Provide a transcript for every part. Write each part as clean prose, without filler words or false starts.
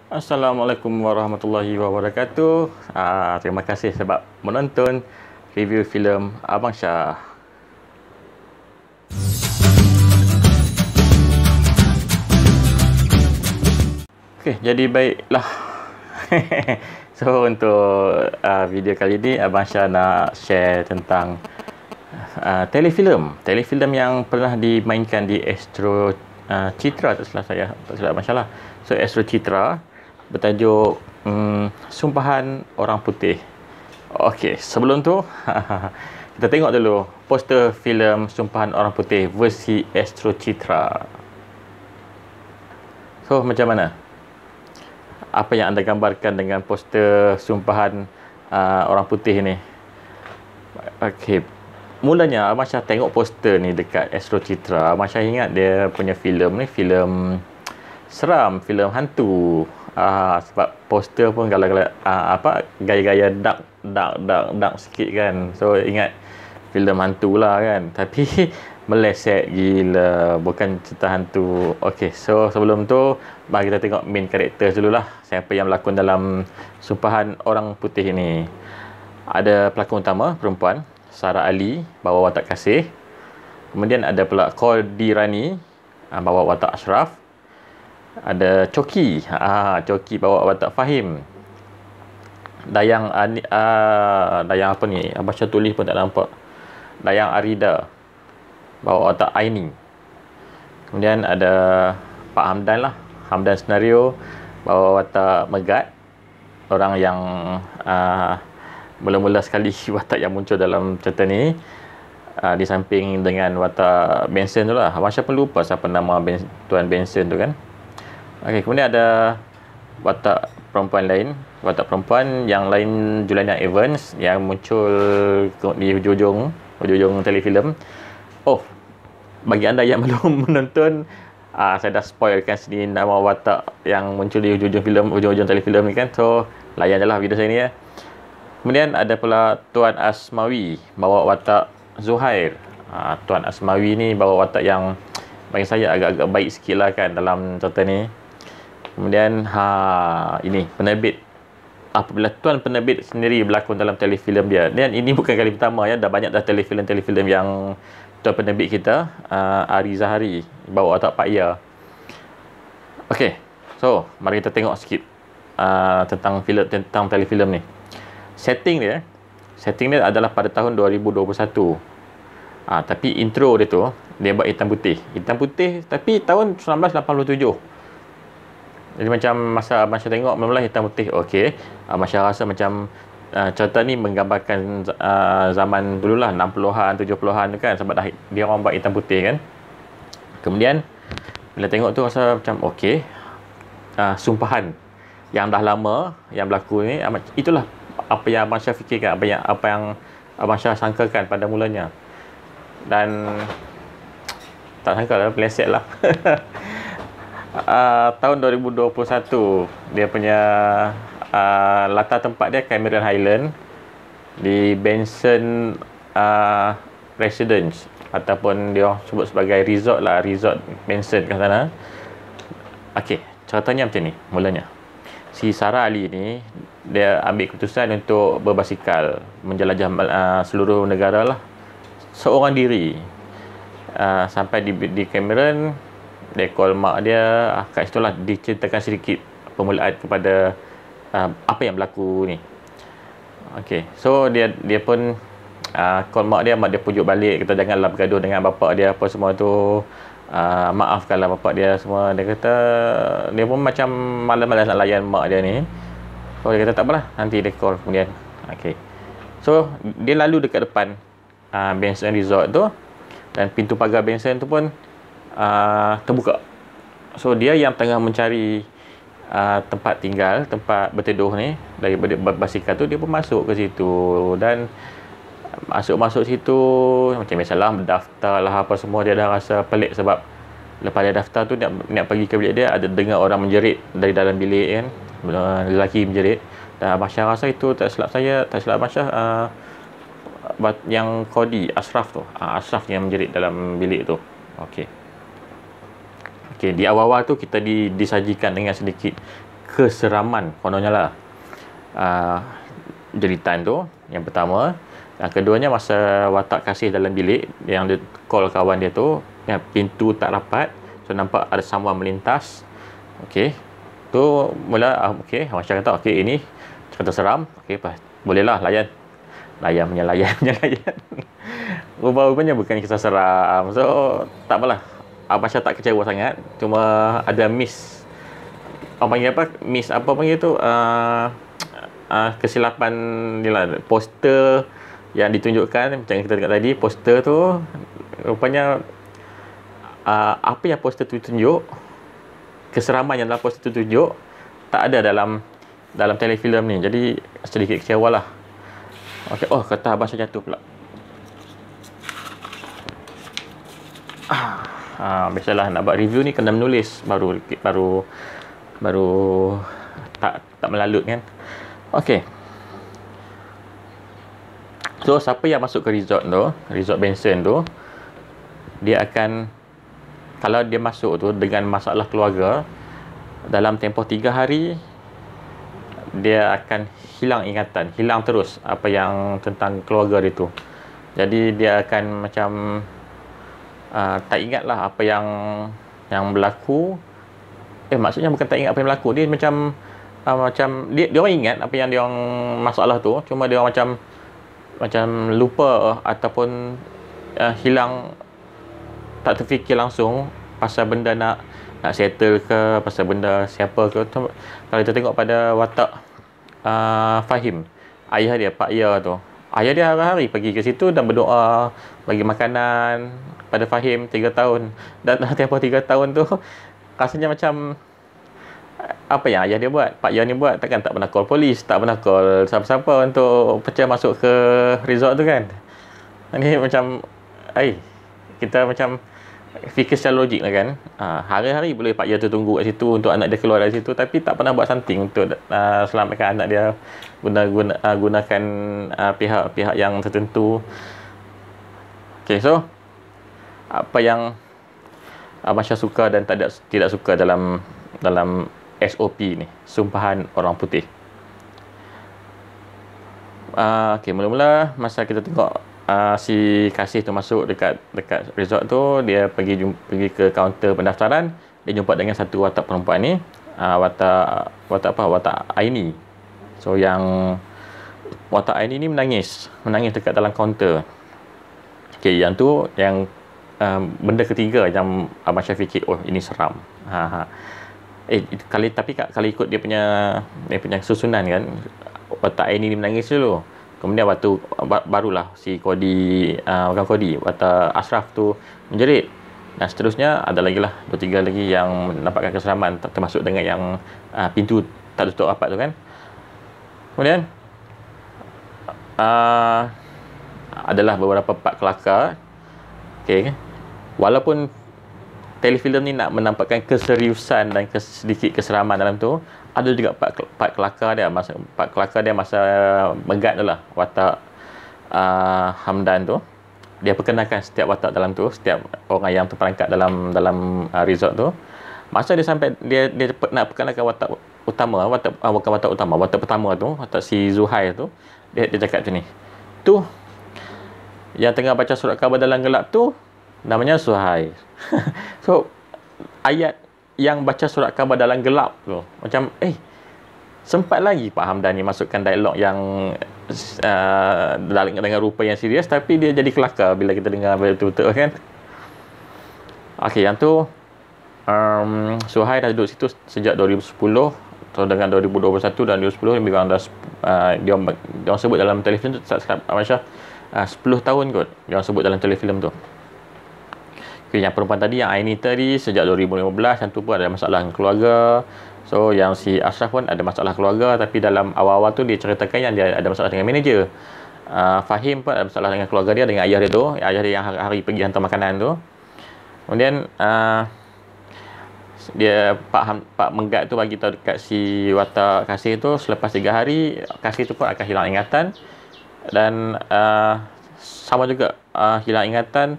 Assalamualaikum warahmatullahi wabarakatuh. Terima kasih sebab menonton review filem Abang Syah. Okey, jadi baiklah. So untuk video kali ini Abang Syah nak share tentang telefilm yang pernah dimainkan di Astro Citra, tak salah Abang Syah lah. So Astro Citra bertajuk Sumpahan Orang Putih. Okey, sebelum tu kita tengok dulu poster filem Sumpahan Orang Putih versi Astro Citra. So macam mana? Apa yang anda gambarkan dengan poster Sumpahan Orang Putih ni? Okey, mulanya Abang Syah tengok poster ni dekat Astro Citra, Abang Syah ingat dia punya filem ni filem seram, filem hantu. Sebab poster pun gaya-gaya gaya-gaya dark sikit kan. So ingat filem hantu lah kan. Tapi meleset gila, bukan cerita hantu. Okey, so sebelum tu mari kita tengok main characters dululah. Siapa yang berlakon dalam Sumpahan Orang Putih ini? Ada pelakon utama perempuan, Sarah Ali, bawa watak Kasih. Kemudian ada pula Kordi Rani, bawa watak Ashraf. Ada Coki, Coki bawa watak Fahim. Dayang Dayang apa ni? Abang Syah tulis pun tak nampak. Dayang Arida bawa watak Aini. Kemudian ada Pak Hamdan lah, Hamdan Senario bawa watak Megat, orang yang mula-mula sekali watak yang muncul dalam cerita ni. Di samping dengan watak Benson tu lah. Abang Syah pun lupa siapa nama Tuan Benson tu kan. Okey, kemudian ada watak perempuan lain. Watak perempuan yang lain, Juliana Evans, yang muncul di hujung telefilm. Oh, bagi anda yang belum menonton, saya dah spoilkan sini nama watak yang muncul di hujung telefilm ni kan. So layan je lah video saya ni ya. Kemudian ada pula Tuan Asmawi bawa watak Zuhair. Tuan Asmawi ni bawa watak yang bagi saya agak-agak baik sikit lah kan dalam cerita ni. Kemudian ini penerbit. Apabila Tuan penerbit sendiri berlakon dalam telefilm dia. Dan ini bukan kali pertama ya, dah banyak dah telefilm yang Tuan penerbit kita Ari Zahari bawa watak Pak Ya. Okey. So, mari kita tengok sikit tentang telefilm ni. Setting dia adalah pada tahun 2021. Tapi intro dia tu dia buat hitam putih tapi tahun 1987. Jadi macam masa Abang Syah tengok mula-mula hitam putih, okey. Abang Syah rasa macam cerita ni menggambarkan zaman dululah 60-an, 70-an tu kan, sebab dah dia orang buat hitam putih kan. Kemudian bila tengok tu rasa macam okey. Sumpahan yang dah lama yang berlaku ni, itulah apa yang Abang Syah fikirkan, apa yang Abang Syah sangkakan pada mulanya. Dan tak sangka lah, meleset lah. Tahun 2021 dia punya latar tempat dia Cameron Highland di Benson Residence, ataupun dia sebut sebagai resort Benson kat sana. Okey, ceritanya macam ni mulanya. Si Sarah Ali ni dia ambil keputusan untuk berbasikal menjelajah seluruh negara lah, seorang diri. Sampai di Cameron, dia call mak dia. Kat situ lah diceritakan sedikit permulaan kepada apa yang berlaku ni. Okey, so dia pun call mak dia pujuk balik, kata janganlah bergaduh dengan bapak dia apa semua tu. Maafkanlah bapak dia semua. Dia kata dia pun macam malas-malas nak layan mak dia ni. So dia kata tak apalah, nanti dia call kemudian. Okey, so dia lalu dekat depan Benson Resort tu, dan pintu pagar Benson tu pun terbuka. So dia yang tengah mencari tempat tinggal, tempat berteduh ni daripada basikal tu, dia pun masuk ke situ. Dan masuk situ macam biasalah, berdaftar lah apa semua. Dia dah rasa pelik sebab lepas dia daftar tu nak pergi ke bilik dia, ada dengar orang menjerit dari dalam bilik kan, lelaki menjerit. Dan Abang Syah rasa itu, tak silap Abang Syah, yang Kodi Ashraf tu, Ashraf yang menjerit dalam bilik tu. Okey, di awal-awal tu kita disajikan dengan sedikit keseraman kononnya lah jeritan tu, yang pertama. Yang keduanya masa watak kasih dalam bilik, yang dia call kawan dia tu, yang pintu tak rapat, so nampak ada someone melintas. Okey, tu mula okey, macam kata okey ini cerita seram, okey bolehlah layan punya layan rupa-rupanya bukan kisah seram, so tak apalah. Abasha tak kecewa sangat, cuma ada miss, orang panggil apa, miss apa panggil tu, kesilapan ni lah. Poster yang ditunjukkan macam kita tengok tadi, poster tu rupanya apa yang poster tu tunjuk, keseraman yang dalam poster tu tunjuk tak ada dalam telefilm ni. Jadi sedikit kecewa lah. Okay. Oh, kata Abasha jatuh pula. Biasalah nak buat review ni kena menulis baru tak melalut kan. Okey. So siapa yang masuk ke resort Benson tu, dia akan, kalau dia masuk tu dengan masalah keluarga, dalam tempoh 3 hari dia akan hilang terus apa yang tentang keluarga dia tu. Jadi dia akan macam tak ingat lah apa yang berlaku. Maksudnya bukan tak ingat apa yang berlaku, dia macam dia orang ingat apa yang dia orang masalah tu, cuma dia orang macam lupa ataupun hilang, tak terfikir langsung pasal benda nak settle ke, pasal benda siapa ke. Kalau kita tengok pada watak Fahim, ayah dia, Pak Ya tu, ayah dia hari-hari pergi ke situ dan berdoa, bagi makanan pada Fahim 3 tahun. Dan tempoh 3 tahun tu rasanya macam apa yang ayah dia buat, Pak Ya ni buat, takkan tak pernah call polis, tak pernah call siapa-siapa untuk pecah masuk ke resort tu kan. Ini macam kita macam fikir secara logik lah kan. Hari-hari boleh Pak Ya tu tunggu kat situ untuk anak dia keluar dari situ, tapi tak pernah buat something untuk selamatkan anak dia, gunakan pihak-pihak yang tertentu. Okay, so apa yang Abasha suka dan tidak suka dalam SOP ni, Sumpahan Orang Putih. Okay, mula-mula masa kita tengok si Kasih tu masuk dekat resort tu, dia pergi ke kaunter pendaftaran, dia jumpa dengan satu watak perempuan ni, watak Aini. So yang watak Aini ni menangis dekat dalam kaunter. Okay, yang tu yang benda ketiga yang Abang Syah fikir, oh ini seram. Kalau ikut dia punya susunan kan, watak Aini ni menangis dulu. Kemudian waktu barulah si watak Ashraf tu menjerit. Dan seterusnya ada lagi lah 2-3 lagi yang menampakkan keseraman, termasuk dengan yang pintu tak tutup rapat tu kan. Kemudian adalah beberapa part kelakar. Okay. Walaupun telefilm ni nak menampakkan keseriusan dan sedikit keseraman dalam tu, ada juga part kelakar dia. Part kelakar dia masa megat tu lah, watak Hamdan tu. Dia perkenalkan setiap watak dalam tu, setiap orang yang terperangkap dalam resort tu. Masa dia sampai, dia nak perkenalkan watak utama, bukan watak utama, watak pertama tu, watak si Zuhair tu, dia cakap macam ni, tu yang tengah baca surat khabar dalam gelap tu namanya Zuhair. So ayat yang baca surat khabar dalam gelap tu macam sempat lagi Pak Hamdan ni masukkan dialog yang dengan rupa yang serius, tapi dia jadi kelakar bila kita dengar betul-betul kan. Okey, yang tu Zuhair dah duduk situ sejak 2010. So dengan 2021 dan 2010 lebih kurang dah dia sebut dalam telefilm tu, tak silap Abang Syah, 10 tahun kot dia sebut dalam telefilm tu. Okay, yang perempuan tadi, yang Aini tadi, sejak 2015, yang tu pun ada masalah dengan keluarga. So yang si Ashraf pun ada masalah keluarga, tapi dalam awal-awal tu dia ceritakan yang dia ada masalah dengan manager. Fahim pun ada masalah dengan keluarga dia, dengan ayah dia tu, ayah dia yang hari-hari pergi hantar makanan tu. Kemudian dia Pak Menggat tu bagi tahu dekat si watak Kasih tu, selepas 3 hari Kasih tu pun akan hilang ingatan. Dan sama juga hilang ingatan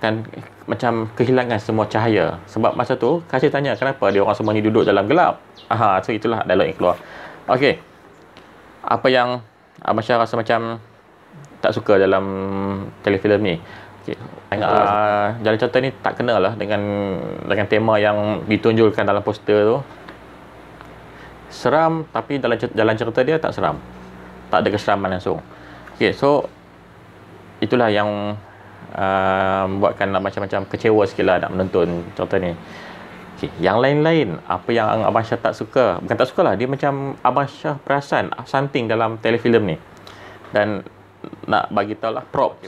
akan macam kehilangan semua cahaya. Sebab masa tu Kasih tanya kenapa dia orang semua ni duduk dalam gelap. So itulah dialog yang keluar. Okey, apa yang Abang Syah rasa macam tak suka dalam telefilm ni? Okay. Jalan cerita ni tak kena lah dengan tema yang ditunjukkan dalam poster tu. Seram, tapi dalam jalan cerita dia tak seram, tak ada keseraman langsung. Okay, so itulah yang buatkan macam-macam kecewa sikit lah nak menonton cerita ni. Okay, yang lain-lain, apa yang Abang Syah tak suka, bukan tak suka lah, dia macam Abang Syah perasan something dalam telefilm ni. Dan nak bagi tahu lah prop.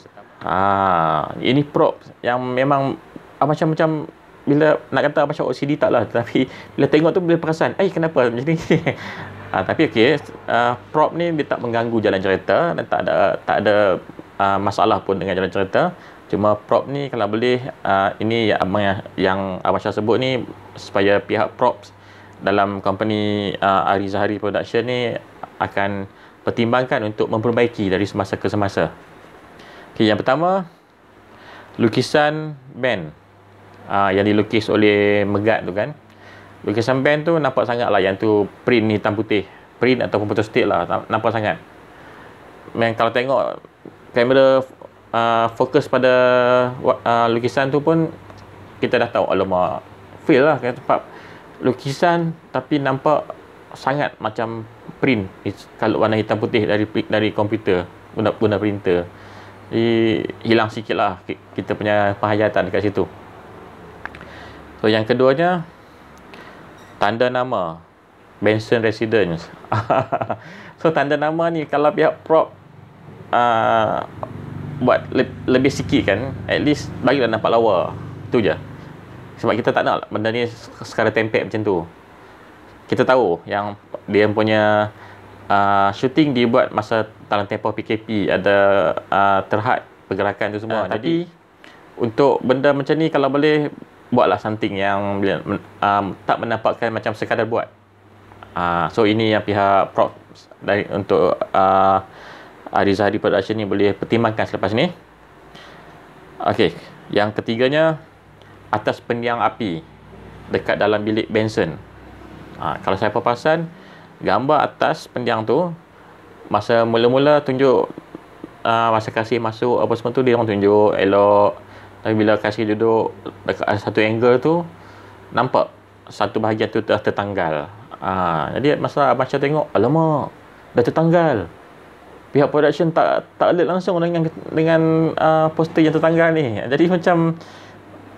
Ini prop yang memang Abang Syah macam, bila nak kata Abang Syah OCD tak lah, tapi bila tengok tu bila perasan, kenapa macam ni? Tapi okey, prop ni dia tak mengganggu jalan cerita dan tak ada masalah pun dengan jalan cerita. Cuma prop ni kalau boleh, ini yang Abang Syah sebut ni, supaya pihak props dalam company Ari Zahari Production ni akan pertimbangkan untuk memperbaiki dari semasa ke semasa. Okay, yang pertama, lukisan band yang dilukis oleh Megat tu kan. Lukisan band tu nampak sangat lah, yang tu print hitam putih, print ataupun photostate lah, nampak sangat. Kalau tengok kamera fokus pada lukisan tu pun, kita dah tahu, alamak, feel lah sebab lukisan tapi nampak sangat macam print kalau warna hitam putih dari komputer, guna printer. Hilang sikit lah kita punya penghayatan dekat situ. So yang keduanya, tanda nama Benson Residence. So tanda nama ni kalau pihak prop buat lebih sikit kan, at least bagilah nampak lawa. Tu je. Sebab kita tak nak benda ni sekadar tempek macam tu. Kita tahu yang dia punya shooting dibuat masa dalam tempoh PKP, ada terhad pergerakan tu semua. Jadi untuk benda macam ni, kalau boleh buatlah something yang tak menampakkan macam sekadar buat. So ini yang pihak prop untuk Ari Zahari Production ni boleh pertimbangkan selepas ni. Okey, yang ketiganya, atas pendiang api dekat dalam bilik Benson. Kalau saya perasan, gambar atas pendiang tu, masa mula-mula tunjuk masa Kasih masuk apa semua tu, dia orang tunjuk elok. Tapi bila Kasih duduk dekat satu angle tu, nampak satu bahagian tu dah tertanggal. Jadi masa Abang Syah tengok, alamak, dah tertanggal. Pihak production tak alert langsung dengan poster yang tertanggal ni. Jadi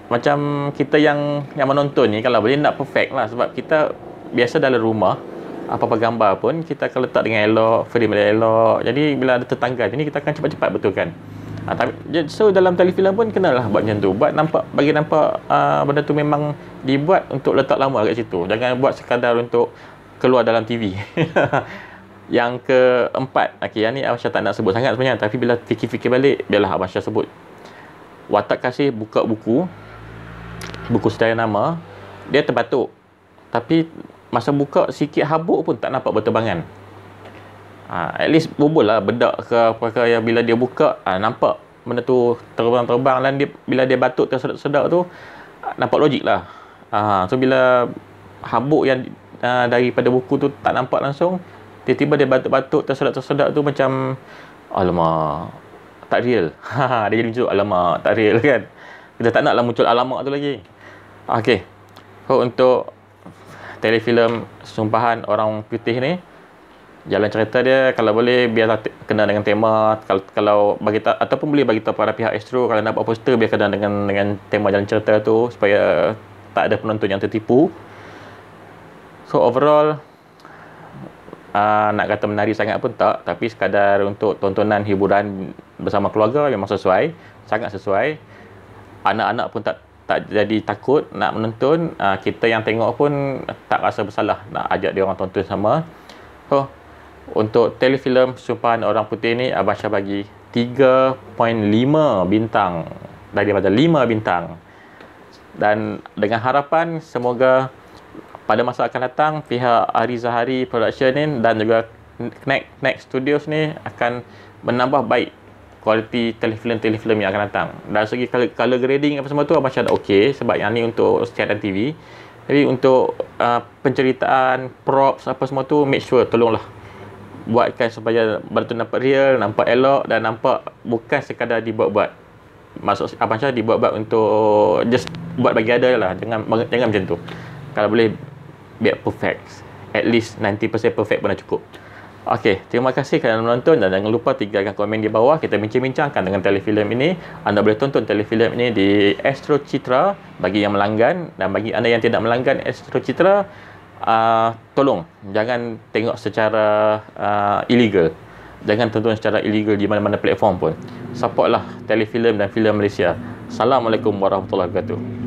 macam kita yang menonton ni, kalau boleh nak perfect lah, sebab kita biasa dalam rumah apa-apa gambar pun kita akan letak dengan elok, frame dia elok. Jadi bila ada tertanggal ni, kita akan cepat-cepat betulkan. So dalam telefilm pun kenalah buat macam tu, bagi nampak benda tu memang dibuat untuk letak lama kat situ. Jangan buat sekadar untuk keluar dalam TV. Yang keempat, yang ni Abang Syah tak nak sebut sangat sebenarnya, tapi bila fikir-fikir balik, biarlah Abang Syah sebut. Watak Kasih buka buku sedaya nama, dia terbatuk, tapi masa buka sikit habuk pun tak nampak berterbangan. At least bubul lah bedak ke apa ke, yang bila dia buka nampak benda tu terbang-terbang, dan bila dia batuk tersedak-sedak tu nampak logik lah. So bila habuk yang daripada buku tu tak nampak langsung, tiba-tiba dia batuk-batuk tersedak-tersedak tu macam, alamak, tak real. Dia jadi macam tu, alamak, tak real kan. Kita tak naklah muncul alamak tu lagi. Okey, so untuk telefilm Sumpahan Orang Putih ni, jalan cerita dia kalau boleh biarlah kena dengan tema. Kalau bagi ataupun boleh bagi tahu para pihak Astro, kalau nak buat poster biar kena dengan tema jalan cerita tu, supaya tak ada penonton yang tertipu. So overall, nak kata menarik sangat pun tak, tapi sekadar untuk tontonan hiburan bersama keluarga memang sesuai, sangat sesuai. Anak-anak pun tak jadi takut nak menonton. Kita yang tengok pun tak rasa bersalah nak ajak dia orang tonton sama. So untuk telefilm Sumpahan Orang Putih ni, Abang Syah bagi 3.5 bintang daripada 5 bintang. Dan dengan harapan semoga pada masa akan datang pihak Ari Zahari Production ni dan juga Next Studios ni akan menambah baik kualiti telefilm yang akan datang. Dari segi color grading apa semua tu Abang Syah dah okey, sebab yang ni untuk siaran TV. Tapi untuk penceritaan, props apa semua tu, make sure tolonglah buatkan supaya benda tu nampak real, nampak elok dan nampak bukan sekadar dibuat-buat. Maksud Abang Syah dibuat-buat untuk just buat bagi ada lah. Jangan macam tu. Kalau boleh biar perfect. At least 90% perfect pun dah cukup. Okey, terima kasih kerana menonton dan jangan lupa tinggalkan komen di bawah. Kita bincang-bincangkan dengan telefilm ini. Anda boleh tonton telefilm ini di Astro Citra bagi yang melanggan, dan bagi anda yang tidak melanggan Astro Citra, tolong jangan tengok secara illegal. Jangan tonton secara illegal di mana-mana platform pun. Supportlah telefilm dan filem Malaysia. Assalamualaikum warahmatullahi wabarakatuh.